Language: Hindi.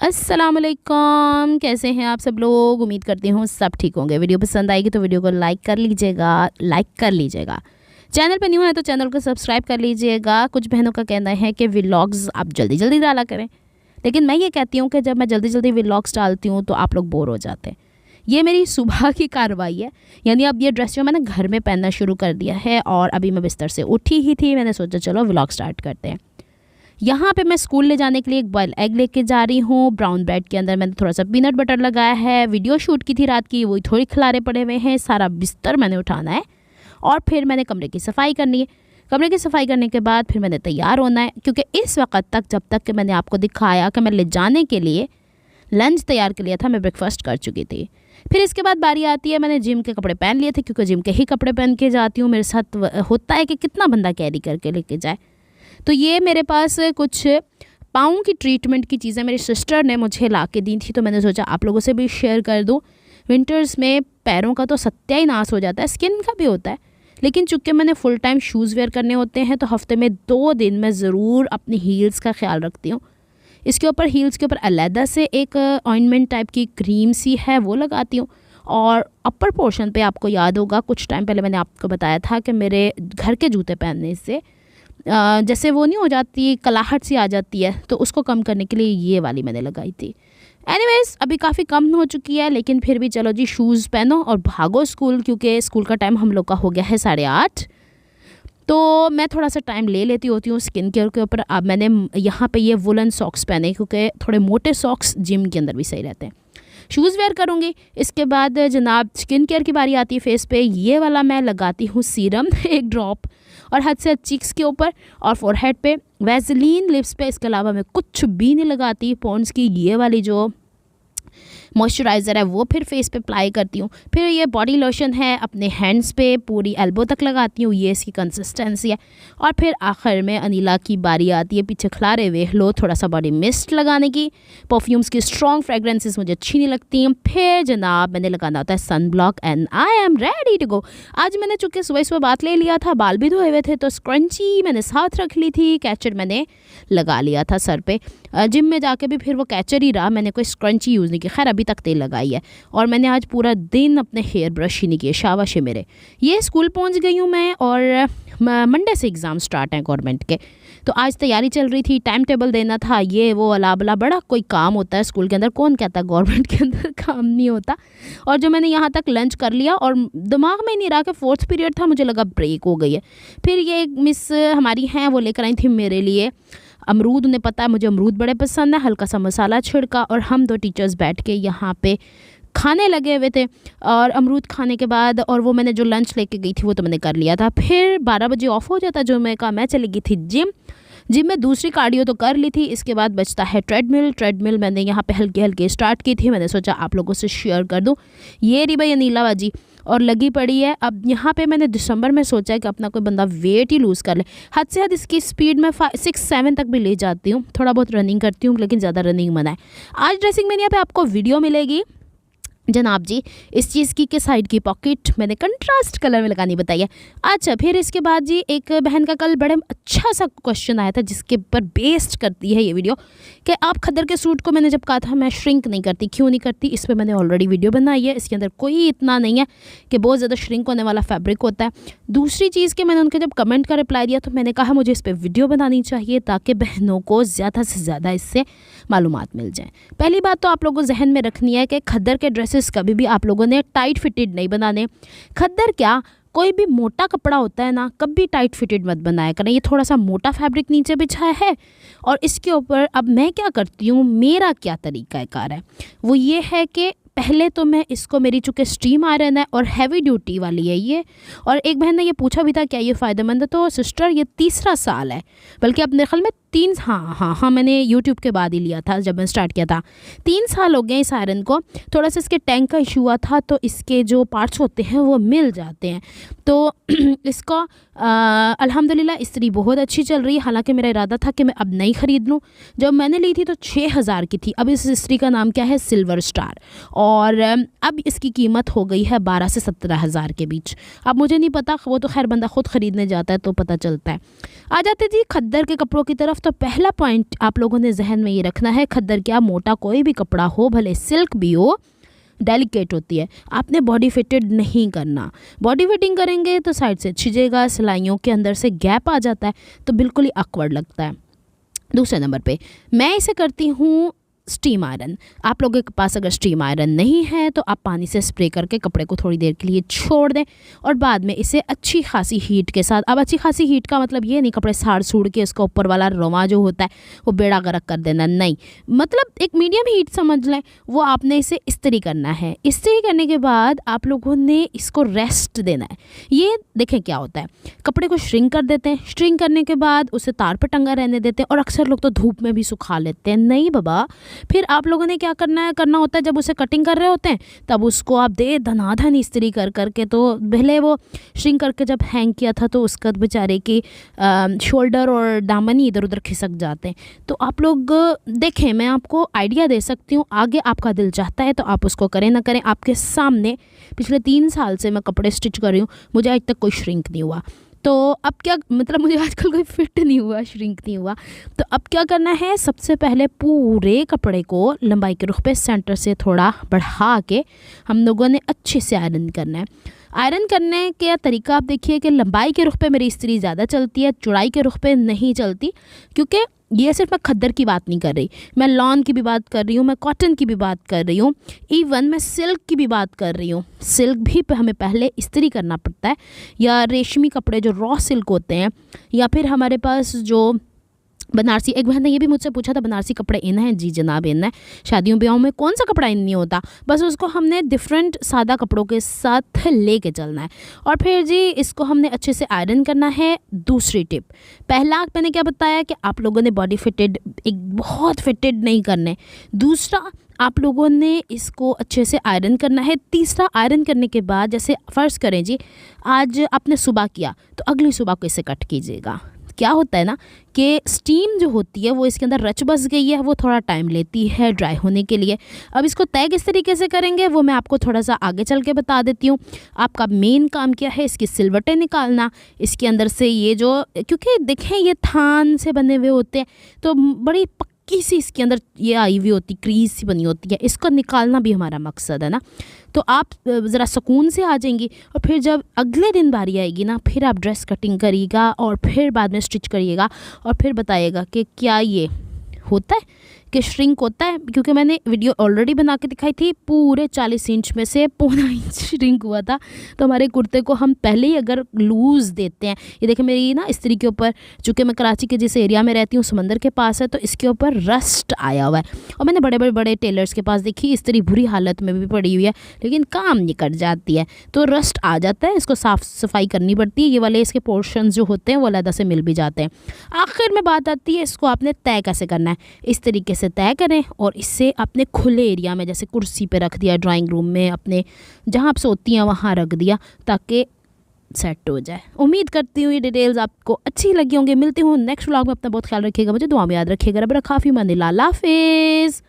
अस्सलामुअलैकुम, कैसे हैं आप सब लोग। उम्मीद करती हूँ सब ठीक होंगे। वीडियो पसंद आएगी तो वीडियो को लाइक कर लीजिएगा। चैनल पर न्यू है तो चैनल को सब्सक्राइब कर लीजिएगा। कुछ बहनों का कहना है कि व्लॉग्स आप जल्दी जल्दी डाला करें, लेकिन मैं ये कहती हूँ कि जब मैं जल्दी जल्दी व्लॉग्स डालती हूँ तो आप लोग बोर हो जाते हैं। ये मेरी सुबह की कार्रवाई है, यानी अब ये ड्रेस जो मैंने घर में पहनना शुरू कर दिया है और अभी मैं बिस्तर से उठी ही थी, मैंने सोचा चलो व्लॉग स्टार्ट करते हैं। यहाँ पे मैं स्कूल ले जाने के लिए एक बॉयल एग लेके जा रही हूँ। ब्राउन ब्रेड के अंदर मैंने थोड़ा सा पीनट बटर लगाया है। वीडियो शूट की थी रात की, वही थोड़ी खिलारे पड़े हुए हैं। सारा बिस्तर मैंने उठाना है और फिर मैंने कमरे की सफाई करनी है। कमरे की सफाई करने के बाद फिर मैंने तैयार होना है, क्योंकि इस वक्त तक जब तक कि मैंने आपको दिखाया कि मैं ले जाने के लिए लंच तैयार कर लिया था, मैं ब्रेकफास्ट कर चुकी थी। फिर इसके बाद बारी आती है, मैंने जिम के कपड़े पहन लिए थे, क्योंकि जिम के ही कपड़े पहन के जाती हूँ। मेरे साथ होता है कि कितना बंदा कैरी करके लेके जाए। तो ये मेरे पास कुछ पाँव की ट्रीटमेंट की चीज़ें मेरी सिस्टर ने मुझे ला के दी थी, तो मैंने सोचा आप लोगों से भी शेयर कर दूँ। विंटर्स में पैरों का तो सत्यानाश हो जाता है, स्किन का भी होता है, लेकिन चूँकि मैंने फुल टाइम शूज़ वेयर करने होते हैं तो हफ्ते में 2 दिन मैं ज़रूर अपनी हील्स का ख्याल रखती हूँ। इसके ऊपर हील्स के ऊपर अलहदा से एक ऑइंटमेंट टाइप की क्रीम सी है, वो लगाती हूँ। और अपर पोर्शन पे आपको याद होगा कुछ टाइम पहले मैंने आपको बताया था कि मेरे घर के जूते पहनने से जैसे वो नहीं हो जाती, कलाहट सी आ जाती है, तो उसको कम करने के लिए ये वाली मैंने लगाई थी। एनीवेज अभी काफ़ी कम हो चुकी है, लेकिन फिर भी चलो जी, शूज़ पहनो और भागो स्कूल, क्योंकि स्कूल का टाइम हम लोग का हो गया है 8:30। तो मैं थोड़ा सा टाइम ले लेती होती हूँ स्किन केयर के ऊपर। अब मैंने यहाँ पे ये वुलन सॉक्स पहने, क्योंकि थोड़े मोटे सॉक्स जिम के अंदर भी सही रहते हैं। शूज़ वेयर करूँगी। इसके बाद जनाब स्किन केयर की बारी आती है। फेस पे ये वाला मैं लगाती हूँ सीरम एक ड्रॉप, और हद से हद चीक्स के ऊपर और फोरहेड पे वैसलीन, लिप्स पे। इसके अलावा मैं कुछ भी नहीं लगाती। पॉन्ड्स की ये वाली जो मॉइस्चराइज़र है वो फिर फेस पे अप्लाई करती हूँ। फिर ये बॉडी लोशन है, अपने हैंड्स पे पूरी एल्बो तक लगाती हूँ, ये इसकी कंसिस्टेंसी है। और फिर आखिर में अनीला की बारी आती है, पीछे खिलारे हुए लो थोड़ा सा बॉडी मिस्ट लगाने की। परफ्यूम्स की स्ट्रॉन्ग फ्रेगरेंसेस मुझे अच्छी नहीं लगती हैं। फिर जनाब मैंने लगाना होता है sunblock, and I am ready to go. आज मैंने चूँकि सुबह सुबह बात ले लिया था, बाल भी धोए हुए थे, तो स्क्रंची मैंने साथ रख ली थी, कैचर मैंने लगा लिया था सर पे। जिम में जाके भी फिर वो कैचर ही रहा, मैंने कोई स्क्रंची यूज़ नहीं की। खैर अभी तक तेल लगाई है। और मैंने आज पूरा दिन अपने हेयर ब्रश ही नहीं किए, शाबाश है मेरे। ये स्कूल पहुंच गई हूँ मैं, और मंडे से एग्ज़ाम स्टार्ट हैं गवर्नमेंट के, तो आज तैयारी चल रही थी। टाइम टेबल देना था, ये वो अलाबला बड़ा कोई काम होता है स्कूल के अंदर। कौन कहता है गवर्नमेंट के अंदर काम नहीं होता। और जो मैंने यहाँ तक लंच कर लिया और दिमाग में नहीं रहा कि 4th पीरियड था, मुझे लगा ब्रेक हो गई है। फिर ये मिस हमारी हैं, वो लेकर आई थी मेरे लिए अमरूद। उन्हें पता है मुझे अमरूद बड़े पसंद है। हल्का सा मसाला छिड़का और हम 2 टीचर्स बैठ के यहाँ पे खाने लगे हुए थे। और अमरूद खाने के बाद, और वो मैंने जो लंच लेके गई थी वो तो मैंने कर लिया था। फिर 12 बजे ऑफ हो जाता जो मैं कहा, मैं चली गई थी जिम में दूसरी कार्डियो तो कर ली थी। इसके बाद बचता है ट्रेडमिल मैंने यहाँ पे हल्के हल्के स्टार्ट की थी। मैंने सोचा आप लोगों से शेयर कर दूँ। ये रही भाई अनीला बाजी, और लगी पड़ी है। अब यहाँ पे मैंने दिसंबर में सोचा है कि अपना कोई बंदा वेट ही लूज़ कर ले। हद से हद इसकी स्पीड में 6-7 तक भी ले जाती हूँ। थोड़ा बहुत रनिंग करती हूँ, लेकिन ज़्यादा रनिंग मना है। आज ड्रेसिंग में यहाँ पे आपको वीडियो मिलेगी जनाब जी। इस चीज़ की के साइड की पॉकेट मैंने कंट्रास्ट कलर में लगानी बताई है। अच्छा, फिर इसके बाद जी एक बहन का कल बड़े अच्छा सा क्वेश्चन आया था, जिसके ऊपर बेस्ड करती है ये वीडियो, कि आप खद्दर के सूट को मैंने जब कहा था मैं श्रिंक नहीं करती, क्यों नहीं करती। इस पर मैंने ऑलरेडी वीडियो बनाई है। इसके अंदर कोई इतना नहीं है कि बहुत ज़्यादा श्रिंक होने वाला फैब्रिक होता है। दूसरी चीज़ कि मैंने उनके जब कमेंट का रिप्लाई दिया तो मैंने कहा मुझे इस पर वीडियो बनानी चाहिए, ताकि बहनों को ज़्यादा से ज़्यादा इससे मालूमात मिल जाए। पहली बात तो आप लोगों को जहन में रखनी है कि खद्दर के ड्रेसेस कभी भी आप लोगों ने टाइट फिटेड नहीं बनाने। खद्दर क्या, कोई भी मोटा कपड़ा होता है ना, कभी टाइट फिटेड मत बनाया करें। ये थोड़ा सा मोटा फैब्रिक नीचे बिछाया है, और इसके ऊपर अब मैं क्या करती हूँ, मेरा क्या तरीक़ाकार है वो ये है कि पहले तो मैं इसको, मेरी चूँकि स्टीम आयरन है और हैवी ड्यूटी वाली है ये। और एक बहन ने ये पूछा भी था क्या ये फ़ायदेमंद है, तो सिस्टर ये 3रा साल है, बल्कि अब मेरे ख्याल में 3, हाँ मैंने यूट्यूब के बाद ही लिया था जब मैं स्टार्ट किया था। 3 साल हो गए इस आयरन को। थोड़ा सा इसके टैंक का इशू हुआ था, तो इसके जो पार्ट्स होते हैं वो मिल जाते हैं। तो इसको अल्हम्दुलिल्लाह इस्त्री बहुत अच्छी चल रही है। हालांकि मेरा इरादा था कि मैं अब नहीं ख़रीद लूँ। जब मैंने ली थी तो 6000 की थी। अब इस इस्त्री का नाम क्या है, सिल्वर स्टार, और अब इसकी कीमत हो गई है 12 से 17 हज़ार के बीच। अब मुझे नहीं पता, वो तो खैर बंदा ख़ुद ख़रीदने जाता है तो पता चलता है। आ जाते जी खद्दर के कपड़ों की तरफ। तरफ। तो पहला पॉइंट आप लोगों ने जहन में ये रखना है, खद्दर क्या मोटा कोई भी कपड़ा हो, भले सिल्क भी हो, डेलिकेट होती है, आपने बॉडी फिटेड नहीं करना। बॉडी फिटिंग करेंगे तो साइड से छिजेगा, सिलाइयों के अंदर से गैप आ जाता है तो बिल्कुल ही awkward लगता है। दूसरे नंबर पे मैं इसे करती हूँ स्टीम आयरन। आप लोगों के पास अगर स्टीम आयरन नहीं है तो आप पानी से स्प्रे करके कपड़े को थोड़ी देर के लिए छोड़ दें और बाद में इसे अच्छी खासी हीट के साथ, अब अच्छी खासी हीट का मतलब ये नहीं कपड़े साड़ सूड़ के उसका ऊपर वाला रोमा जो होता है वो बेड़ा गर्क कर देना, नहीं, मतलब एक मीडियम हीट समझ लें, वो आपने इसे इस्त्री करना है। इस्त्री करने के बाद आप लोगों ने इसको रेस्ट देना है। ये देखें क्या होता है, कपड़े को श्रिंक कर देते हैं, श्रिंक करने के बाद उसे तार पर टंगा रहने देते हैं और अक्सर लोग तो धूप में भी सुखा लेते हैं। नहीं बाबा, फिर आप लोगों ने क्या करना होता है, जब उसे कटिंग कर रहे होते हैं तब उसको आप दे धनाधन इस्त्री कर करके, तो पहले वो श्रिंक करके जब हैंग किया था तो उसका बेचारे की शोल्डर और दामन ही इधर उधर खिसक जाते हैं। तो आप लोग देखें, मैं आपको आइडिया दे सकती हूँ, आगे आपका दिल चाहता है तो आप उसको करें ना करें। आपके सामने पिछले 3 साल से मैं कपड़े स्टिच कर रही हूँ, मुझे आज तक कोई श्रिंक नहीं हुआ। तो अब क्या मतलब, मुझे आजकल कोई फिट नहीं हुआ, श्रिंक नहीं हुआ। तो अब क्या करना है, सबसे पहले पूरे कपड़े को लंबाई के रुख पे सेंटर से थोड़ा बढ़ा के हम लोगों ने अच्छे से आयरन करना है। आयरन करने का तरीका आप देखिए कि लंबाई के रुख पे मेरी इस्त्री ज़्यादा चलती है, चौड़ाई के रुख पे नहीं चलती, क्योंकि ये सिर्फ मैं खद्दर की बात नहीं कर रही, मैं लॉन की भी बात कर रही हूँ, मैं कॉटन की भी बात कर रही हूँ, इवन मैं सिल्क की भी बात कर रही हूँ। सिल्क भी हमें पहले इस्त्री करना पड़ता है, या रेशमी कपड़े जो रॉ सिल्क होते हैं, या फिर हमारे पास जो बनारसी, एक बहन ने ये भी मुझसे पूछा था बनारसी कपड़े इन हैं, जी जनाब इन है। शादियों ब्याहों में कौन सा कपड़ा इन नहीं होता, बस उसको हमने डिफरेंट सादा कपड़ों के साथ लेके चलना है। और फिर जी इसको हमने अच्छे से आयरन करना है। दूसरी टिप, पहला मैंने क्या बताया कि आप लोगों ने बॉडी फिटेड, एक बहुत फिटेड नहीं करने। दूसरा, आप लोगों ने इसको अच्छे से आयरन करना है। तीसरा, आयरन करने के बाद जैसे फ़र्ज़ करें जी आज आपने सुबह किया तो अगली सुबह को इसे कट कीजिएगा। क्या होता है ना कि स्टीम जो होती है वो इसके अंदर रच बस गई है, वो थोड़ा टाइम लेती है ड्राई होने के लिए। अब इसको तय किस तरीके से करेंगे वो मैं आपको थोड़ा सा आगे चल के बता देती हूँ। आपका मेन काम क्या है, इसकी सिलवटें निकालना, इसके अंदर से ये जो, क्योंकि देखें ये थान से बने हुए होते हैं तो बड़ी पक्की सी इसके अंदर ये आई हुई होती, क्रीज सी बनी होती है, इसको निकालना भी हमारा मकसद है ना। तो आप ज़रा सुकून से आ जाएंगी और फिर जब अगले दिन बारी आएगी ना, फिर आप ड्रेस कटिंग करिएगा और फिर बाद में स्टिच करिएगा और फिर बताइएगा कि क्या ये होता है कि श्रिंक होता है। क्योंकि मैंने वीडियो ऑलरेडी बना के दिखाई थी, पूरे 40 इंच में से 0.25 इंच श्रिंक हुआ था। तो हमारे कुर्ते को हम पहले ही अगर लूज़ देते हैं, ये देखें मेरी ना इस्त्री के ऊपर, चूँकि मैं कराची के जिस एरिया में रहती हूँ समंदर के पास है, तो इसके ऊपर रस्ट आया हुआ है। और मैंने बड़े बड़े टेलर्स के पास देखी, इस्त्री बुरी हालत में भी पड़ी हुई है लेकिन काम नहीं कर जाती है, तो रस्ट आ जाता है, इसको साफ़ सफाई करनी पड़ती है। ये वाले इसके पोर्शन जो होते हैं वो अलग से मिल भी जाते हैं। आखिर में बात आती है इसको आपने तय कैसे करना है। इस तरीके से तय करें और इससे अपने खुले एरिया में, जैसे कुर्सी पे रख दिया, ड्राइंग रूम में अपने जहाँ आप सोती हैं वहाँ रख दिया, ताकि सेट हो जाए। उम्मीद करती हूँ ये डिटेल्स आपको अच्छी लगी होंगी। मिलती हूँ नेक्स्ट व्लॉग में, अपना बहुत ख्याल रखिएगा, मुझे दुआ में याद रखिएगा। रब रखा फी मन अल्लाह हाफिज़।